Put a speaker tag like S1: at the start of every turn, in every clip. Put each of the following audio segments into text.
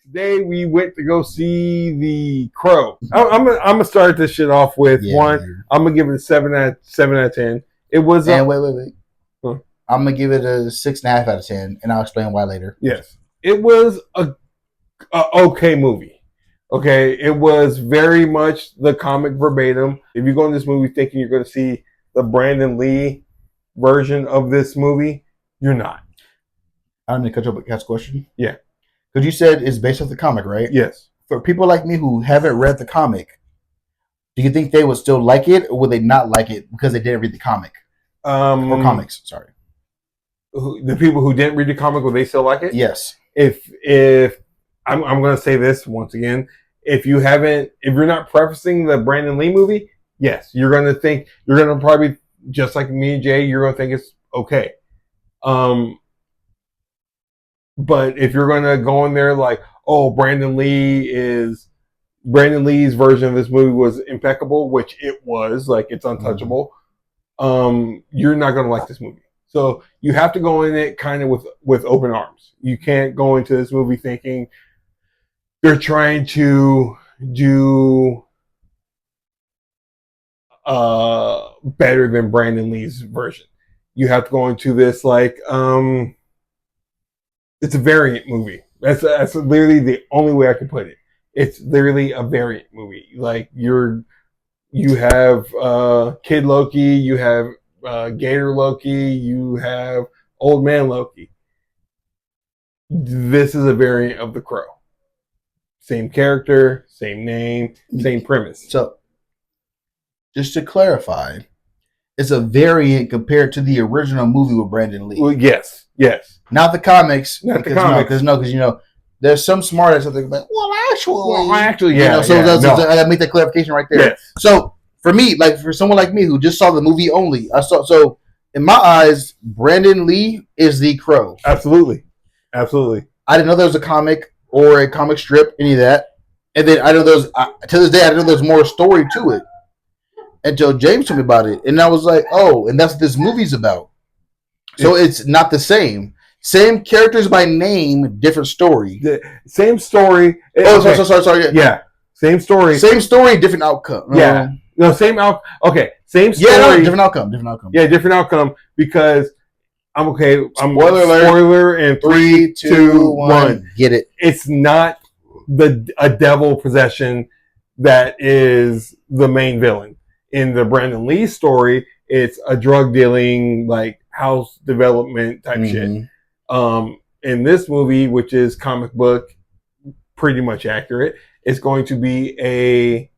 S1: today we went to go see The Crow. I'm gonna start this shit off with one. Man. I'm gonna give it a 7 out of 10. It was.
S2: And wait. Huh? I'm gonna give it a 6.5 out of 10, and I'll explain why later.
S1: Yes, it was a okay movie. Okay, it was very much the comic verbatim. If you go in this movie thinking you're going to see the Brandon Lee version of this movie, you're not.
S2: I'm going to cut you up with a question.
S1: Yeah.
S2: Because you said it's based off the comic, right?
S1: Yes.
S2: For people like me who haven't read the comic, do you think they would still like it, or would they not like it because they didn't read the comic? Or comics, sorry.
S1: The people who didn't read the comic, would they still like it?
S2: Yes.
S1: If I'm going to say this once again, if you're not prefacing the Brandon Lee movie, yes, you're going to probably, just like me and Jay, you're going to think it's okay. But if you're going to go in there like, oh, Brandon Lee's version of this movie was impeccable, which it was, like it's untouchable, you're not going to like this movie. So you have to go in it kind of with open arms. You can't go into this movie thinking they're trying to do better than Brandon Lee's version. You have to go into this like it's a variant movie. That's literally the only way I can put it. It's literally a variant movie. Like you have Kid Loki, you have Gator Loki, you have Old Man Loki. This is a variant of The Crow. Same character, same name, same premise.
S2: So, just to clarify, it's a variant compared to the original movie with Brandon Lee.
S1: Well, yes.
S2: Not the comics.
S1: Not the comics.
S2: Because there's some smart ass something like, well, actually,
S1: yeah.
S2: I gotta make that clarification right there.
S1: Yes.
S2: So, for me, like for someone like me who just saw the movie only, so in my eyes, Brandon Lee is the Crow.
S1: Absolutely.
S2: I didn't know there was a comic or a comic strip, any of that. And then I know to this day, I didn't know there's more story to it until James told me about it. And I was like, oh, and that's what this movie's about. So it's not the same. Same characters by name, different story.
S1: Same story.
S2: Sorry.
S1: Yeah. Same story.
S2: Same story, different outcome.
S1: Yeah. No, same outcome. Okay. Same story.
S2: Yeah, no, different outcome.
S1: Yeah, different outcome because I'm okay.
S2: Spoiler
S1: in 3, 2, 1.
S2: Get it.
S1: It's not a devil possession that is the main villain. In the Brandon Lee story, it's a drug dealing, like house development type shit. In this movie, which is comic book, pretty much accurate, it's going to be a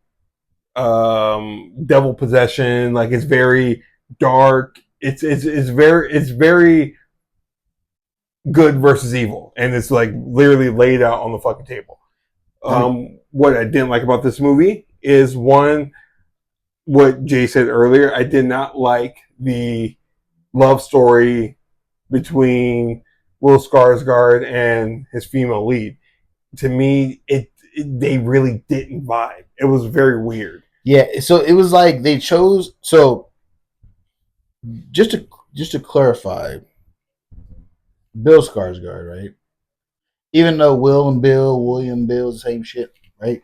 S1: devil possession. Like it's very dark. It's very good versus evil, and it's like literally laid out on the fucking table. What I didn't like about this movie is one, what Jay said earlier. I did not like the love story between Will Skarsgård and his female lead. To me, they really didn't vibe. It was very weird.
S2: Yeah, so it was like they chose. So just to clarify, Bill Skarsgård, right? Even though William Bill is the same shit, right?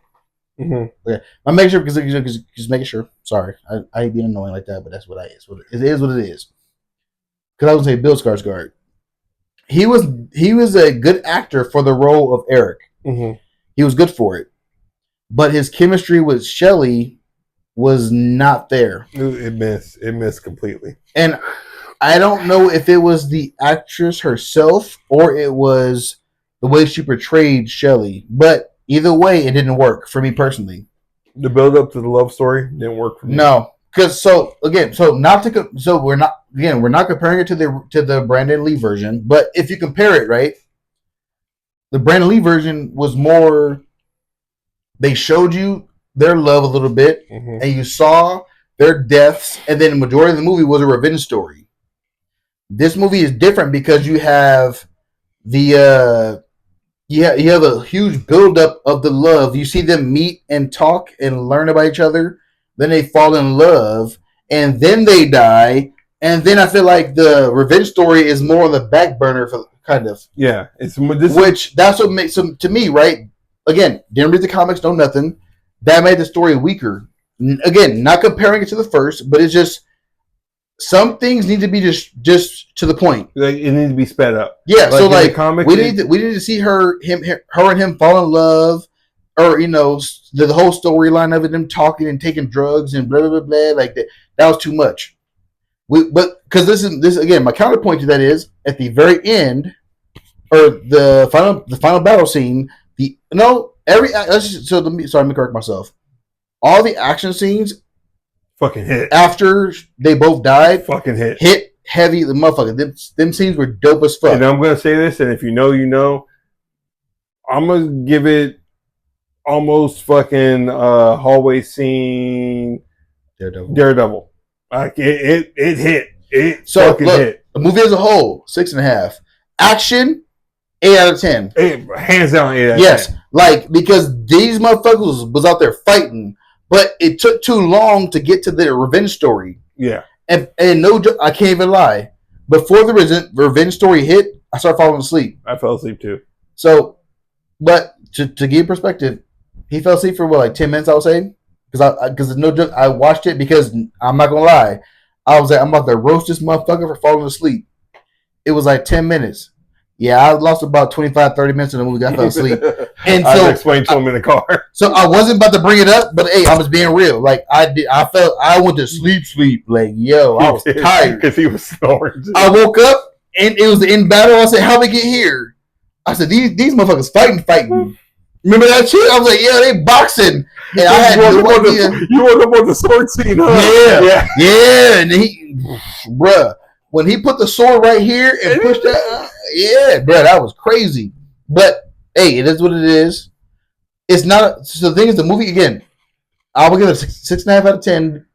S1: Mm-hmm.
S2: Okay, I make sure because just making sure. Sorry, I hate being annoying like that, but that's what I is. It is what it is. Because I was gonna say Bill Skarsgård. He was a good actor for the role of Eric.
S1: Mm-hmm.
S2: He was good for it, but his chemistry with Shelley was not there.
S1: It missed completely.
S2: And I don't know if it was the actress herself or it was the way she portrayed Shelley, but either way, it didn't work for me personally.
S1: The build up to the love story didn't work for me.
S2: No, because we're not comparing it to the Brandon Lee version, but if you compare it, right, the Brandon Lee version was more. They showed you their love a little bit, and you saw their deaths, and then the majority of the movie was a revenge story. This movie is different because you have the you have a huge buildup of the love. You see them meet and talk and learn about each other. Then they fall in love, and then they die. And then I feel like the revenge story is more on the back burner for kind of.
S1: Yeah,
S2: that's what makes them, to me, right? again, didn't read the comics, no nothing. That made the story weaker. Again, not comparing it to the first, but it's just some things need to be just to the point.
S1: Like, it needs to be sped up.
S2: Yeah, so
S1: in
S2: like
S1: the comics,
S2: we need to see her and him fall in love, or the whole storyline of it, them talking and taking drugs and blah blah blah blah. Like that was too much. But because this again, my counterpoint to that is at the very end, or the final battle scene. Let me correct myself. All the action scenes
S1: fucking hit
S2: after they both died.
S1: Fucking
S2: hit heavy. The motherfucker. Them scenes were dope as fuck.
S1: And I'm gonna say this, and if you know, you know. I'm gonna give it almost fucking hallway scene. Daredevil. Like it hit. It
S2: so
S1: fucking
S2: look,
S1: hit.
S2: The movie as a whole, 6.5. Action, 8 out of 10.
S1: Hands down, 8 out of 10.
S2: Yes, like because these motherfuckers was out there fighting, but it took too long to get to the revenge story.
S1: Yeah,
S2: and no, I can't even lie. Before the revenge story hit, I started falling asleep.
S1: I fell asleep too.
S2: So, but to give perspective, he fell asleep for what, like 10 minutes, I would say, because no joke, I watched it because I'm not gonna lie, I was like, I'm about to roast this motherfucker for falling asleep. It was like 10 minutes. Yeah, I lost about 25, 30 minutes in the movie. I fell asleep. And so
S1: I explained to him in the car.
S2: So I wasn't about to bring it up, but hey, I was being real. Like I went to sleep. Like, yo, I was tired.
S1: Because he was snoring.
S2: I woke up and it was in battle. I said, how'd we get here? I said, these motherfuckers fighting. Remember that shit? I was like, yeah, they boxing. And I had no idea.
S1: You woke up on the sword scene, huh?
S2: Yeah. And bruh, when he put the sword right here and pushed that, yeah, bruh, that was crazy. But hey, it is what it is. It's not. So the thing is, the movie again, I will give it a 6.5 out of 10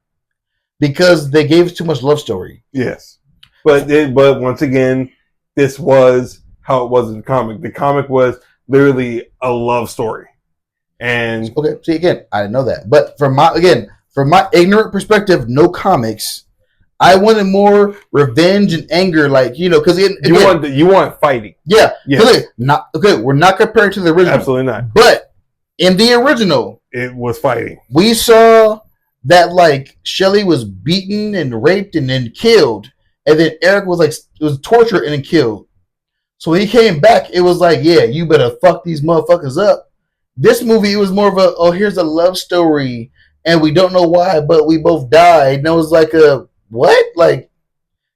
S2: because they gave us too much love story.
S1: Yes, but once again, this was how it was in the comic. The comic was literally a love story, and
S2: okay. See, again, I didn't know that, but from my ignorant perspective, no comics. I wanted more revenge and anger, like because
S1: you want fighting.
S2: Yeah, yes. We're not comparing to the original.
S1: Absolutely not.
S2: But in the original,
S1: it was fighting.
S2: We saw that like Shelly was beaten and raped and then killed, and then Eric was tortured and then killed. So when he came back, it was like, yeah, you better fuck these motherfuckers up. This movie, it was more of here's a love story, and we don't know why, but we both died, and it was like a what? Like,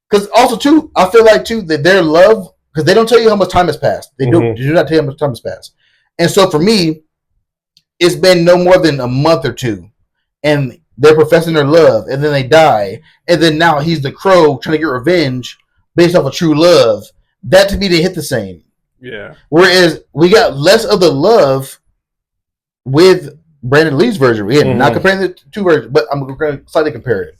S2: because also too, I feel like too that their love, because they don't tell you how much time has passed. They do not tell you how much time has passed. And so for me, it's been no more than a month or two, and they're professing their love, and then they die, and then now he's the Crow trying to get revenge based off of true love. That to me, they hit the same.
S1: Yeah.
S2: Whereas we got less of the love with Brandon Lee's version. Again, not comparing the two versions, but I'm going to slightly compare it.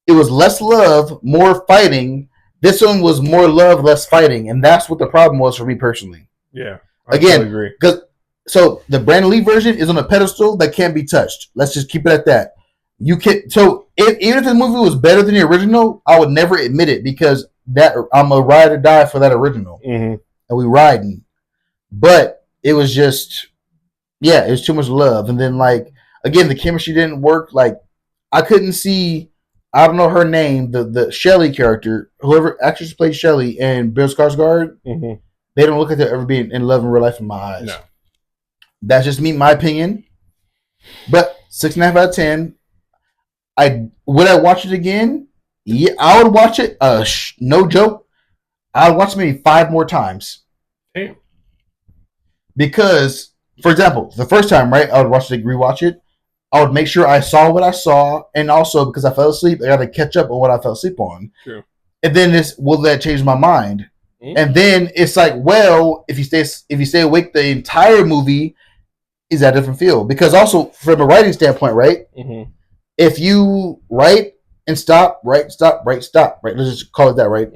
S2: It was less love, more fighting. This one was more love, less fighting, and that's what the problem was for me personally.
S1: Yeah,
S2: I agree. So the Brandon Lee version is on a pedestal that can't be touched. Let's just keep it at that. You can. So even if the movie was better than the original, I would never admit it because I'm a ride or die for that original, and we riding. But it was just, it was too much love, and then like again, the chemistry didn't work. Like I couldn't see. I don't know her name. The Shelly character, whoever actress played Shelly and Bill Skarsgård, they don't look like they're ever being in love in real life in my eyes. No. That's just me, my opinion. But 6.5 out of 10. Would I watch it again? Yeah, I would watch it. No joke. I would watch it maybe 5 more times.
S1: Damn.
S2: Because, for example, the first time, right, I would rewatch it. I would make sure I saw what I saw, and also because I fell asleep, I got to catch up on what I fell asleep on.
S1: True.
S2: And then will that change my mind? And then it's like, well, if you stay awake the entire movie, is that a different feel? Because also from a writing standpoint, right? If you write and stop, write, stop, let's just call it that, right?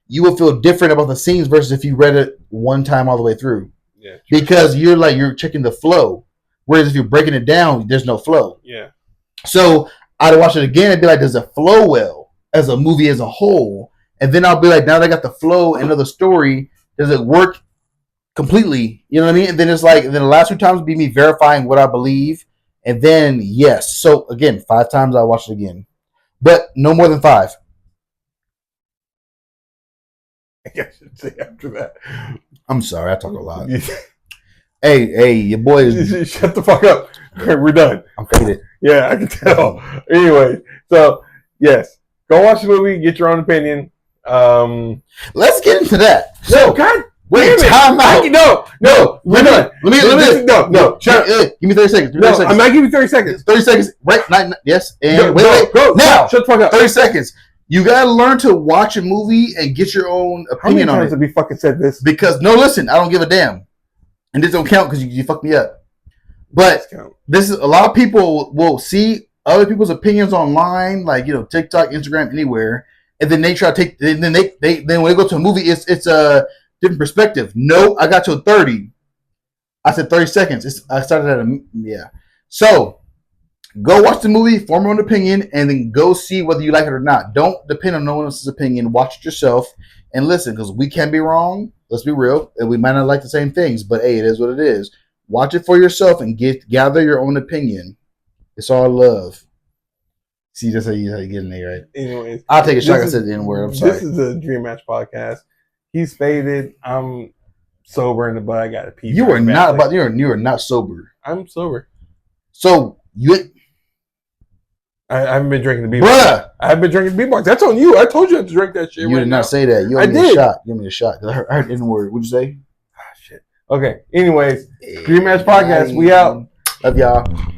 S2: You will feel different about the scenes versus if you read it one time all the way through. Yeah. True. Because you're checking the flow. Whereas if you're breaking it down, there's no flow.
S1: Yeah.
S2: So I'd watch it again and be like, does it flow well as a movie as a whole? And then I'll be like, now that I got the flow and know the story, does it work completely. You know what I mean? And then it's like, and then the last 2 times be me verifying what I believe, and then yes. So again, 5 times I watched it again, but no more than 5.
S1: I guess I should say after that.
S2: I'm sorry, I talk a lot. Hey, your boy is.
S1: Shut the fuck up. We're done.
S2: I'm faded.
S1: Yeah, I can tell. Anyway, so yes, go watch the movie. Get your own opinion.
S2: Let's get into that.
S1: So, God,
S2: wait, time out.
S1: No, we're done. No. Shut up.
S2: Give me 30 seconds. Give me 30 seconds.
S1: I'm not giving you 30 seconds.
S2: 30 seconds. Right. Yes. And
S1: wait. Go.
S2: Now,
S1: shut the fuck up.
S2: 30 seconds. You gotta learn to watch a movie and get your own opinion on it.
S1: How many times have we fucking said this?
S2: Because no, listen, I don't give a damn, and this don't count because you fucked me up. But this is a lot of people will see other people's opinions online, like TikTok, Instagram, anywhere, and then they try to take. Then when they go to a movie, it's a different perspective. No, I got to 30. I said 30 seconds. I started at So go watch the movie, form your own opinion, and then go see whether you like it or not. Don't depend on no one else's opinion. Watch it yourself and listen, because we can be wrong. Let's be real, and we might not like the same things, but hey, it is what it is. Watch it for yourself and gather your own opinion. It's all love. See, that's how you get in there, right?
S1: Anyways,
S2: I'll take a shot. I said the N-word. I'm sorry.
S1: This is the Dream Match podcast. He's faded. I'm sober in the butt. I got to pee.
S2: You are not about. You are not sober.
S1: I'm sober.
S2: So you.
S1: I haven't been drinking the B
S2: box.
S1: I haven't been drinking the B box. That's on you. I told you not to drink that shit.
S2: You did not say that. You owe me a shot. Give me a shot. I heard N-word. What'd you say?
S1: Ah, shit. Okay. Anyways, Dream Match podcast. We out.
S2: Love y'all.